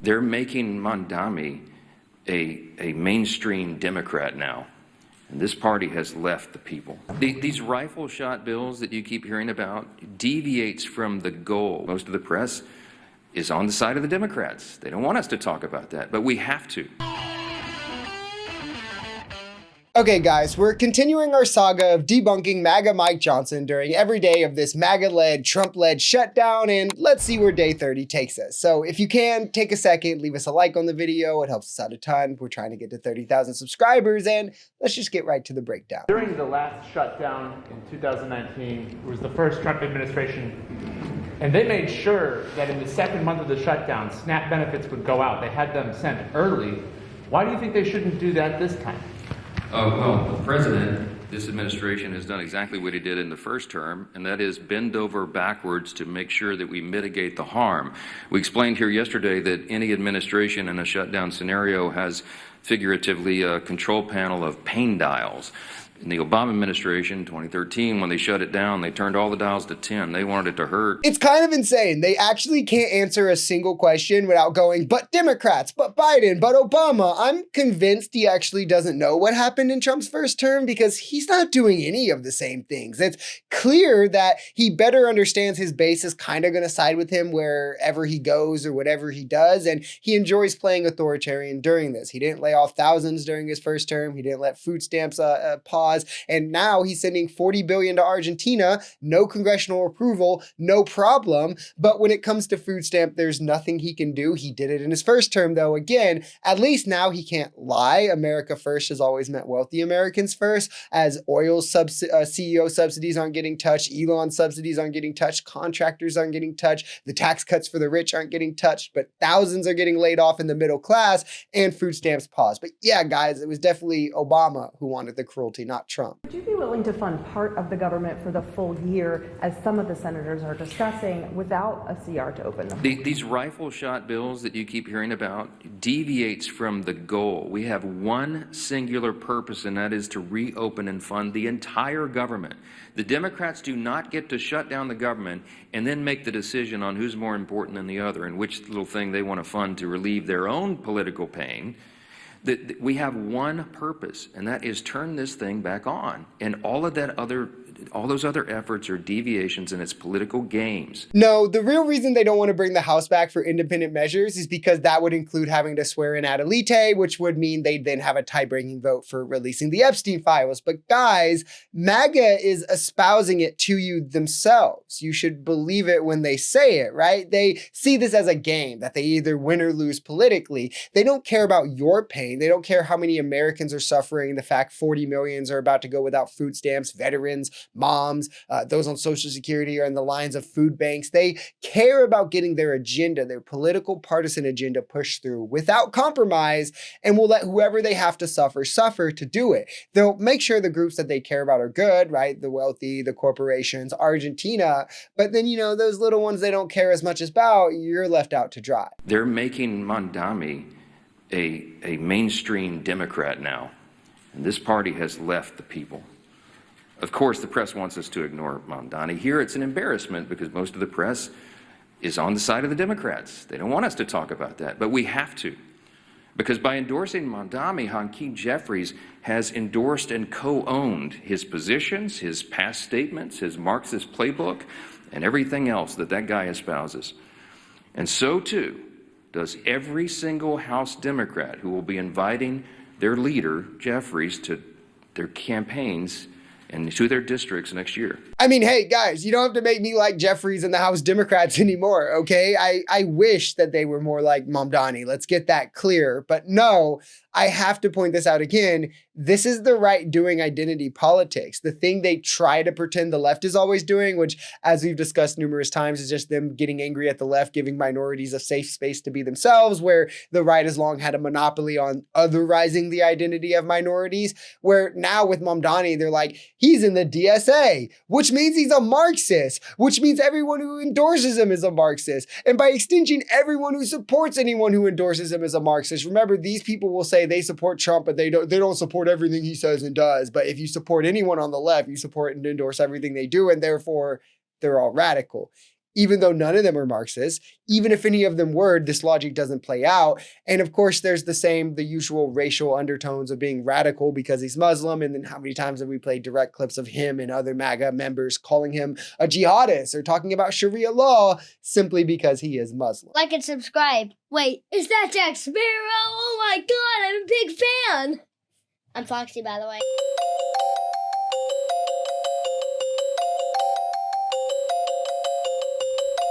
They're making Mondami a mainstream Democrat now. And this party has left the people. These rifle shot bills that you keep hearing about deviates from the goal. Most of the press is on the side of the Democrats. They don't want us to talk about that, but we have to. Okay, guys, we're continuing our saga of debunking MAGA Mike Johnson during every day of this MAGA-led, Trump-led shutdown, and let's see where day 30 takes us. So if you can, take a second, leave us a like on the video. It helps us out a ton. We're trying to get to 30,000 subscribers, and let's just get right to the breakdown. During the last shutdown in 2019, it was the first Trump administration, and they made sure that in the second month of the shutdown, SNAP benefits would go out. They had them sent early. Why do you think they shouldn't do that this time? Well, the president, this administration has done exactly what he did in the first term, and that is bend over backwards to make sure that we mitigate the harm. We explained here yesterday that any administration in a shutdown scenario has figuratively a control panel of pain dials. In the Obama administration, 2013, when they shut it down, they turned all the dials to 10. They wanted it to hurt. It's kind of insane. They actually can't answer a single question without going, but Democrats, but Biden, but Obama. I'm convinced he actually doesn't know what happened in Trump's first term because he's not doing any of the same things. It's clear that he better understands his base is kind of going to side with him wherever he goes or whatever he does. And he enjoys playing authoritarian during this. He didn't lay off thousands during his first term. He didn't let food stamps pause. And now he's sending $40 billion to Argentina, no congressional approval, no problem. But when it comes to food stamp, there's nothing he can do. He did it in his first term, though. Again, at least now he can't lie. America first has always meant wealthy Americans first, as oil CEO subsidies aren't getting touched, Elon subsidies aren't getting touched, contractors aren't getting touched, the tax cuts for the rich aren't getting touched, but thousands are getting laid off in the middle class, and food stamps paused. But yeah, guys, it was definitely Obama who wanted the cruelty, not Trump. Would you be willing to fund part of the government for the full year, as some of the senators are discussing, without a CR to open them? These rifle shot bills that you keep hearing about deviates from the goal. We have one singular purpose, and that is to reopen and fund the entire government. The Democrats do not get to shut down the government and then make the decision on who's more important than the other and which little thing they want to fund to relieve their own political pain. We have one purpose, and that is turn this thing back on. And all those other efforts are deviations, and it's political games. No, the real reason they don't want to bring the House back for independent measures is because that would include having to swear in ad litem, which would mean they'd then have a tie-breaking vote for releasing the Epstein files. But guys, MAGA is espousing it to you themselves. You should believe it when they say it, right? They see this as a game that they either win or lose politically. They don't care about your pain. They don't care how many Americans are suffering, the fact 40 million are about to go without food stamps, veterans, moms, those on Social Security are in the lines of food banks. They care about getting their agenda, their political partisan agenda pushed through without compromise, and will let whoever they have to suffer to do it. They'll make sure the groups that they care about are good, right? The wealthy, the corporations, Argentina, but then, you know, those little ones they don't care as much about, you're left out to dry. They're making Mondami a mainstream Democrat now, and this party has left the people. Of course, the press wants us to ignore Mondani. Here it's an embarrassment because most of the press is on the side of the Democrats. They don't want us to talk about that, but we have to. Because by endorsing Mondami, Hakeem Jeffries has endorsed and co-owned his positions, his past statements, his Marxist playbook, and everything else that guy espouses. And so too does every single House Democrat who will be inviting their leader, Jeffries, to their campaigns and to their districts next year. I mean, hey, guys, you don't have to make me like Jeffries and the House Democrats anymore, okay? I wish that they were more like Mamdani. Let's get that clear. But no, I have to point this out again. This is the right doing identity politics. The thing they try to pretend the left is always doing, which, as we've discussed numerous times, is just them getting angry at the left, giving minorities a safe space to be themselves, where the right has long had a monopoly on otherizing the identity of minorities, where now with Mamdani, they're like, he's in the DSA, which means he's a Marxist, which means everyone who endorses him is a Marxist. And by extension, everyone who supports anyone who endorses him is a Marxist. Remember, these people will say they support Trump, but they don't support everything he says and does. But if you support anyone on the left, you support and endorse everything they do, and therefore they're all radical. even though none of them are Marxists. Even if any of them were, this logic doesn't play out. And of course, there's the usual racial undertones of being radical because he's Muslim. And then how many times have we played direct clips of him and other MAGA members calling him a jihadist or talking about Sharia law simply because he is Muslim? Like and subscribe. Wait, is that Jack Sparrow? Oh my God, I'm a big fan. I'm Foxy, by the way.